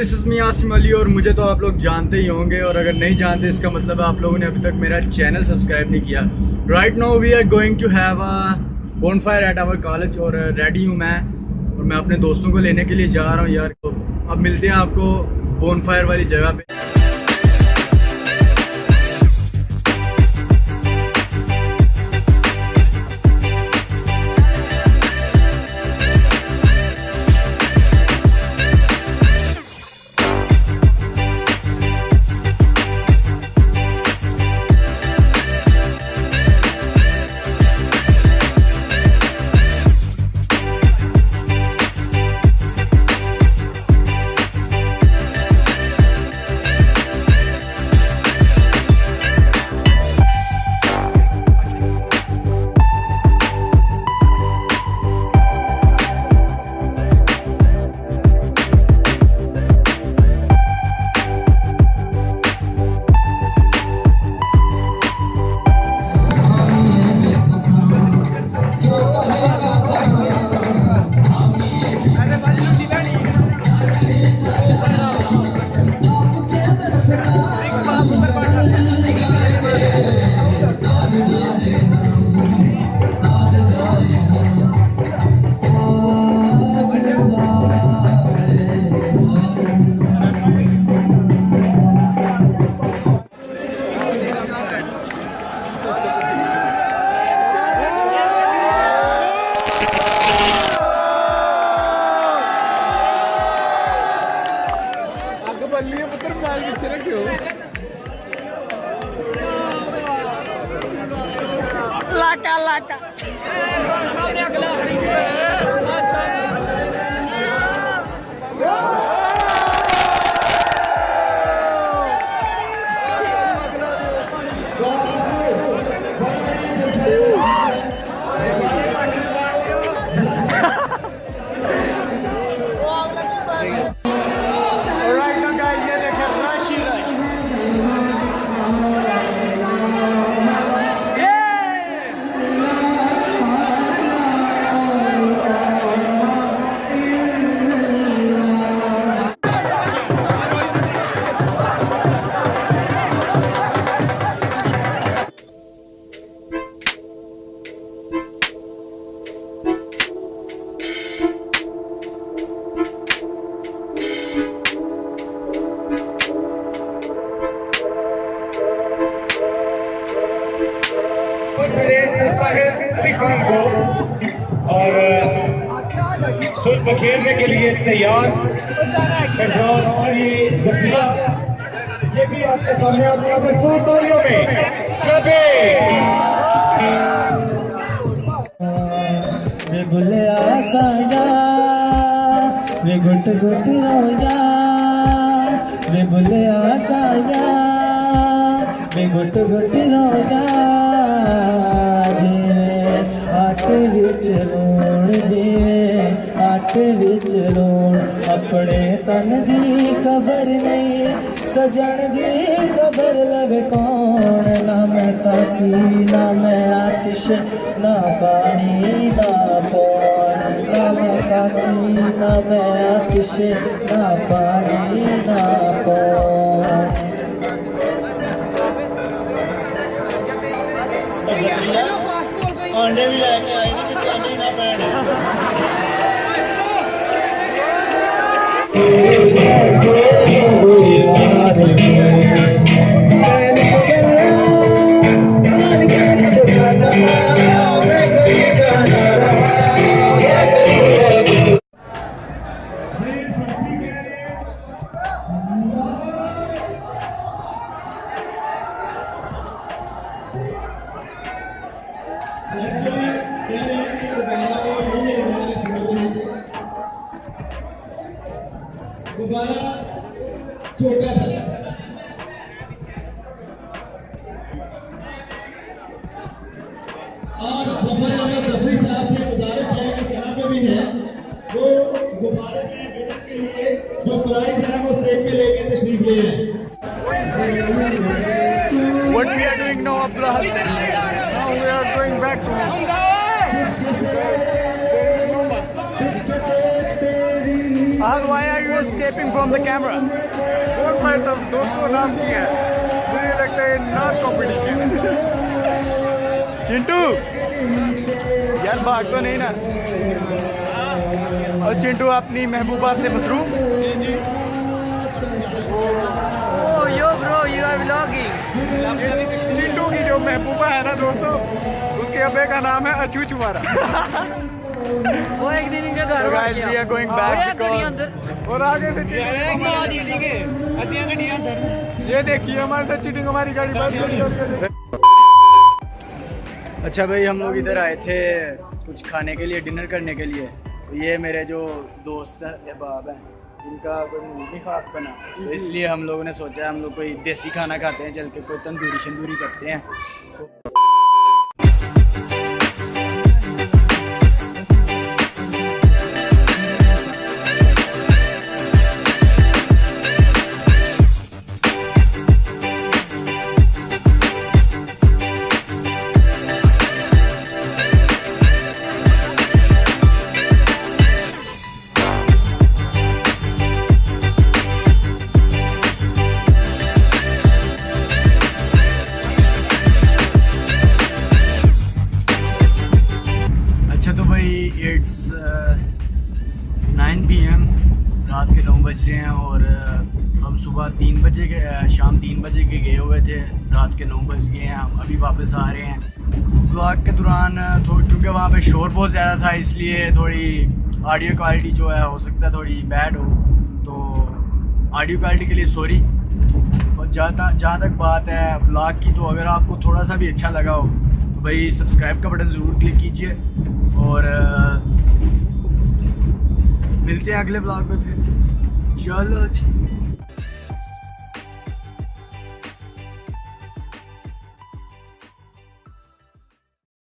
This is me Asim Ali और मुझे तो आप लोग जानते ही होंगे, और अगर नहीं जानते इसका मतलब आप लोगों ने अभी तक मेरा चैनल सब्सक्राइब नहीं किया। Right now we are going to have a bonfire at our college और रेडी हूँ मैं, और मैं अपने दोस्तों को लेने के लिए जा रहा हूँ यार। तो अब मिलते हैं आपको बोनफायर वाली जगह पे। लाका लाका को और सुर बखेरने के लिए तैयार और ये जफिया, ये भी आपके सामने अपने भरपूर तालियों में वे बुले आसाया वे गुट गुट रोया वे बुले आसाया वे गुट गुट रोया आटे विच लूण जिवें आटे विच लूण अपने तन दी खबर नहीं सजन दी खबर लवे कौन ना मैं काकी ना मैं आतिश ना पानी ना पौन ना मैं काकी ना मैं आतिश ना पानी ना पौन। अंडे भी लेके आए नहीं कि अंडे ना पैण गुब्बारा छोटा था, और जफरी साहब से गुजारिश है कि जहाँ पे भी है वो गुब्बारे में विनर के लिए जो प्राइज है वो स्टेज पे लेके तशरीफ ले आए। What we are doing now, Abdullah? Now we are going back to home. Why are you escaping? Escaping from the camera. Bonfire तो दोस्तों नाम की है, मुझे लगता है नॉट कॉम्पिटिशन। चिंटू यार भाग तो नहीं ना? और चिंटू अपनी महबूबा से मसरूफ। Yo bro, you are vlogging. Chintu की जो महबूबा है ना दोस्तों, उसके अब्बे का नाम है अचू चुवारा। वो एक दिन इनका घर So guys, we are going back because और आगे से ये देखिए हमारे साथ चीटिंग, हमारी गाड़ी बंद। अच्छा भाई, हम लोग इधर आए थे कुछ खाने के लिए, डिनर करने के लिए। तो ये मेरे जो दोस्त अहबाब हैं, इनका कोई मूड नहीं खास बना, तो इसलिए हम लोगों ने सोचा हम लोग कोई देसी खाना खाते हैं, चल के कोई तंदूरी शंदूरी करते हैं। इट्स 9 PM, रात के 9 बज रहे हैं और हम सुबह 3 बजे के शाम 3 बजे के गए हुए थे, रात के 9 बज गए हैं, हम अभी वापस आ रहे हैं। ब्लॉग के दौरान क्योंकि वहाँ पे शोर बहुत ज़्यादा था, इसलिए थोड़ी ऑडियो क्वालिटी जो है हो सकता है थोड़ी बैड हो, तो ऑडियो क्वालिटी के लिए सॉरी। और जहाँ तक बात है ब्लॉग की, तो अगर आपको थोड़ा सा भी अच्छा लगा हो तो भाई सब्सक्राइब का बटन ज़रूर क्लिक कीजिए और मिलते हैं अगले ब्लॉग में फिर। चलो।